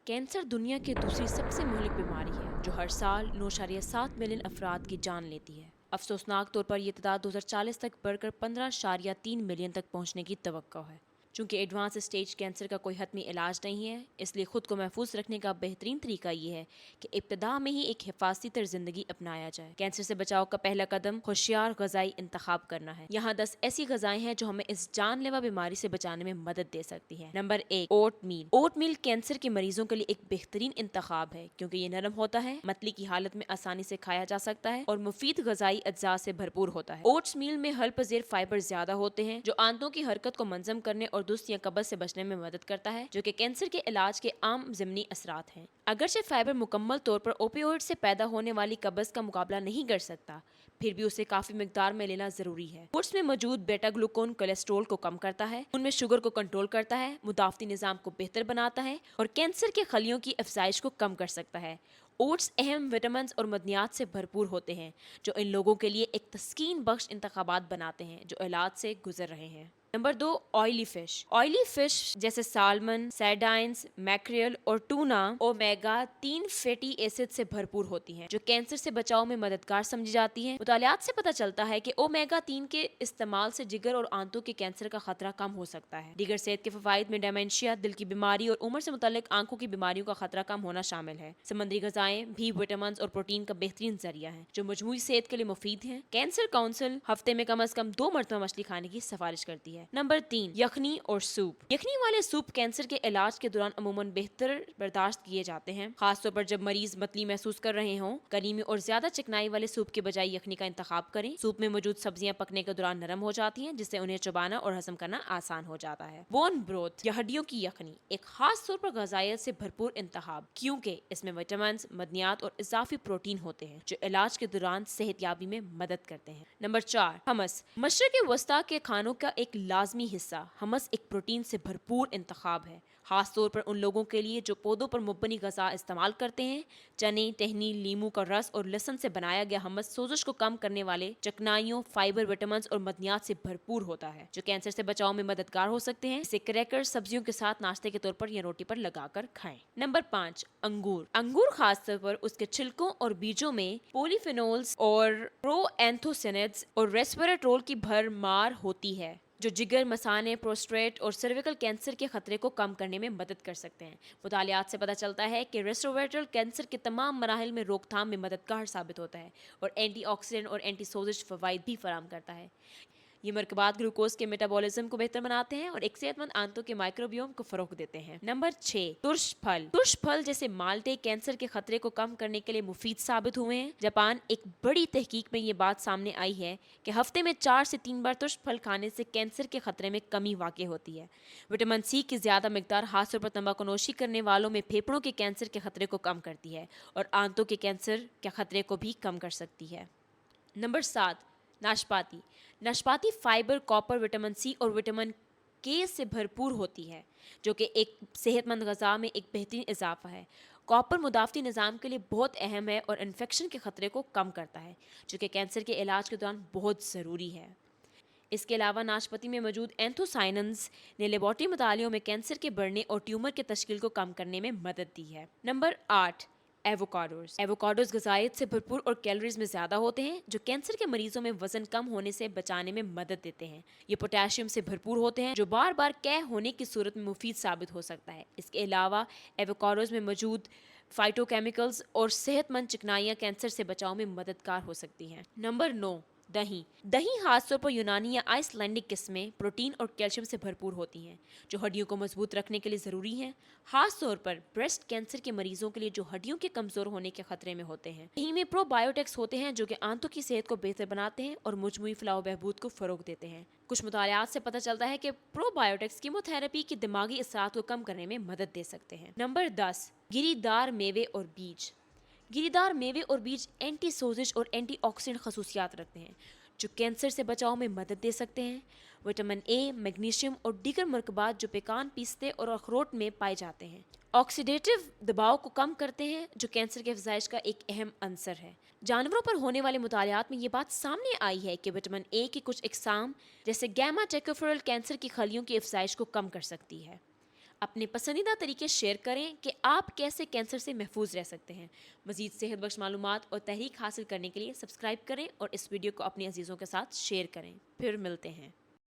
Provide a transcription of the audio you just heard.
Cancer دنیا کی دوسری سب سے مہلک بیماری ہے جو ہر سال 9.7 ملین افراد کی جان لیتی ہے۔ افسوسناک طور پر یہ تعداد 2040 تک بڑھ کر 15.3 ملین تک پہنچنے کی توقع ہے۔ چونکہ ایڈوانس اسٹیج کینسر کا کوئی حتمی علاج نہیں ہے، اس لیے خود کو محفوظ رکھنے کا بہترین طریقہ یہ ہے کہ ابتدا میں ہی ایک حفاظتی طرز زندگی اپنایا جائے۔ کینسر سے بچاؤ کا پہلا قدم ہوشیار غذائی انتخاب کرنا ہے۔ یہاں 10 ایسی غذائیں ہیں جو ہمیں اس جان لیوا بیماری سے بچانے میں مدد دے سکتی ہیں۔ نمبر 1، اوٹ میل۔ اوٹ میل کینسر کے مریضوں کے لیے ایک بہترین انتخاب ہے کیونکہ یہ نرم ہوتا ہے، متلی کی حالت میں آسانی سے کھایا جا سکتا ہے اور مفید غذائی اجزاء سے بھرپور ہوتا ہے۔ اوٹس میل میں حل پذیر فائبر زیادہ ہوتے ہیں جو آنتوں کی حرکت کو منظم کرنے اور دست یا قبض سے بچنے میں مدد کرتا ہے، جو کہ کینسر کے علاج کے عام ضمنی اثرات ہیں۔ اگرچہ فائبر مکمل طور پر اوپیوئڈ سے پیدا ہونے والی قبض کا مقابلہ نہیں کر سکتا، پھر بھی اسے کافی مقدار میں لینا ضروری ہے۔ اوٹس میں موجود بیٹا گلوکون کولیسٹرول کو کم کرتا ہے، ان میں شوگر کو کنٹرول کرتا ہے، مدافعتی نظام کو بہتر بناتا ہے اور کینسر کے خلیوں کی افزائش کو کم کر سکتا ہے۔ اوٹس اہم وٹامنز اور معدنیات سے بھرپور ہوتے ہیں جو ان لوگوں کے لیے ایک تسکین بخش انتخابات بناتے ہیں جو علاج سے گزر رہے ہیں۔ نمبر 2، آئلی فش۔ آئلی فش جیسے سالمن، سارڈائنز، میکریل اور ٹونا اومیگا 3 فیٹی ایسڈ سے بھرپور ہوتی ہیں جو کینسر سے بچاؤ میں مددگار سمجھی جاتی ہیں۔ مطالعات سے پتہ چلتا ہے کہ اومیگا 3 کے استعمال سے جگر اور آنتوں کے کینسر کا خطرہ کم ہو سکتا ہے۔ دیگر صحت کے فوائد میں ڈیمنشیا، دل کی بیماری اور عمر سے متعلق آنکھوں کی بیماریوں کا خطرہ کم ہونا شامل ہے۔ سمندری غذائیں بھی وٹامنز اور پروٹین کا بہترین ذریعہ ہیں جو مجموعی صحت کے لیے مفید ہیں۔ کینسر کونسل ہفتے میں کم از کم 2 مرتبہ مچھلی کھانے کی سفارش کرتی ہے۔ نمبر 3، یخنی اور سوپ۔ یخنی والے سوپ کینسر کے علاج کے دوران عموماً بہتر برداشت کیے جاتے ہیں، خاص طور پر جب مریض متلی محسوس کر رہے ہوں۔ کریمی اور زیادہ چکنائی والے سوپ کے بجائے یخنی کا انتخاب کریں۔ سوپ میں موجود سبزیاں پکنے کے دوران نرم ہو جاتی ہیں جس سے انہیں چبانا اور ہضم کرنا آسان ہو جاتا ہے۔ بون بروتھ یا ہڈیوں کی یخنی ایک خاص طور پر غذائیت سے بھرپور انتخاب کیونکہ اس میں وٹامنز، معدنیات اور اضافی پروٹین ہوتے ہیں جو علاج کے دوران صحت یابی میں مدد کرتے ہیں۔ نمبر 4، ہمس۔ مشرق وسطیٰ کے کھانوں کا ایک لازمی حصہ ہمس ایک پروٹین سے بھرپور انتخاب ہے، خاص طور پر ان لوگوں کے لیے جو پودوں پر مبنی غذا استعمال کرتے ہیں۔ چنے، ٹہنی، لیموں کا رس اور لہسن سے بنایا گیا ہمس سوزش کو کم کرنے والے چکنائیوں، فائبر، وٹامنز اور معدنیات سے بھرپور ہوتا ہے جو کینسر سے بچاؤ میں مددگار ہو سکتے ہیں۔ اسے کریکر، سبزیوں کے ساتھ ناشتے کے طور پر یا روٹی پر لگا کر کھائیں۔ نمبر 5، انگور۔ انگور خاص طور پر اس کے چھلکوں اور بیجوں میں پولی فینولز اور پرو اینتھوسینڈز اور ریسویراٹرول کی بھرمار ہوتی ہے جو جگر، مثانے، پروسٹیٹ اور سرویکل کینسر کے خطرے کو کم کرنے میں مدد کر سکتے ہیں۔ مطالعات سے پتہ چلتا ہے کہ ریسویراٹرول کینسر کے تمام مراحل میں روک تھام میں مددگار ثابت ہوتا ہے اور اینٹی آکسیڈنٹ اور اینٹی سوزش فوائد بھی فراہم کرتا ہے۔ یہ مرکبات گلوکوز کے میٹابولزم کو بہتر بناتے ہیں اور ایک صحت مند آنتوں کے مائکروبیوم کو فروغ دیتے ہیں۔ نمبر 6، ترش پھل۔ ترش پھل جیسے مالٹے کینسر کے خطرے کو کم کرنے کے لیے مفید ثابت ہوئے ہیں۔ جاپان ایک بڑی تحقیق میں یہ بات سامنے آئی ہے کہ ہفتے میں 4 سے 3 بار ترش پھل کھانے سے کینسر کے خطرے میں کمی واقع ہوتی ہے۔ وٹامن سی کی زیادہ مقدار خاص طور پر تمباکو نوشی کرنے والوں میں پھیپھڑوں کے کینسر کے خطرے کو کم کرتی ہے اور آنتوں کے کینسر کے خطرے کو بھی کم کر سکتی ہے۔ نمبر 7، ناشپاتی۔ ناشپاتی فائبر، کاپر، وٹامن سی اور وٹامن کے سے بھرپور ہوتی ہے جو کہ ایک صحت مند غذا میں ایک بہترین اضافہ ہے۔ کاپر مدافعتی نظام کے لیے بہت اہم ہے اور انفیکشن کے خطرے کو کم کرتا ہے جو کہ کینسر کے علاج کے دوران بہت ضروری ہے۔ اس کے علاوہ ناشپاتی میں موجود اینتھوسائننز نے لیبارٹری مطالعوں میں کینسر کے بڑھنے اور ٹیومر کے تشکیل کو کم کرنے میں مدد دی ہے۔ نمبر 8، ایووکاڈوز۔ ایووکاڈوز غذائیت سے بھرپور اور کیلوریز میں زیادہ ہوتے ہیں جو کینسر کے مریضوں میں وزن کم ہونے سے بچانے میں مدد دیتے ہیں۔ یہ پوٹاشیم سے بھرپور ہوتے ہیں جو بار بار قے ہونے کی صورت میں مفید ثابت ہو سکتا ہے۔ اس کے علاوہ ایووکاڈوز میں موجود فائٹو کیمیکلز اور صحت مند چکنائیاں کینسر سے بچاؤ میں مددگار ہو سکتی ہیں۔ نمبر 9، دہی۔ دہی خاص طور پر یونانی یا آئس لینڈک قسمیں پروٹین اور کیلشیم سے بھرپور ہوتی ہیں جو ہڈیوں کو مضبوط رکھنے کے لیے ضروری ہیں، خاص طور پر بریسٹ کینسر کے مریضوں کے لیے جو ہڈیوں کے کمزور ہونے کے خطرے میں ہوتے ہیں۔ دہی میں پرو بایوٹکس ہوتے ہیں جو کہ آنتوں کی صحت کو بہتر بناتے ہیں اور مجموعی فلاح و بہبود کو فروغ دیتے ہیں۔ کچھ مطالعات سے پتہ چلتا ہے کہ پرو بایوٹکس کیموتھراپی کی دماغی اثرات کو کم کرنے میں مدد دے سکتے ہیں۔ نمبر 10، گری دار میوے اور بیج۔ گری دار میوے اور بیج اینٹی سوزش اور اینٹی آکسیڈنٹ خصوصیات رکھتے ہیں جو کینسر سے بچاؤ میں مدد دے سکتے ہیں۔ وٹامن اے، میگنیشیم اور دیگر مرکبات جو پیکان، پیستے اور اخروٹ میں پائے جاتے ہیں آکسیڈیٹیو دباؤ کو کم کرتے ہیں جو کینسر کے افزائش کا ایک اہم عنصر ہے۔ جانوروں پر ہونے والے مطالعات میں یہ بات سامنے آئی ہے کہ وٹامن اے کی کچھ اقسام جیسے گیما ٹیکوفیرل کینسر کی خلیوں کی افزائش کو کم کر سکتی ہے۔ اپنے پسندیدہ طریقے شیئر کریں کہ آپ کیسے کینسر سے محفوظ رہ سکتے ہیں۔ مزید صحت بخش معلومات اور تحریک حاصل کرنے کے لیے سبسکرائب کریں اور اس ویڈیو کو اپنے عزیزوں کے ساتھ شیئر کریں۔ پھر ملتے ہیں۔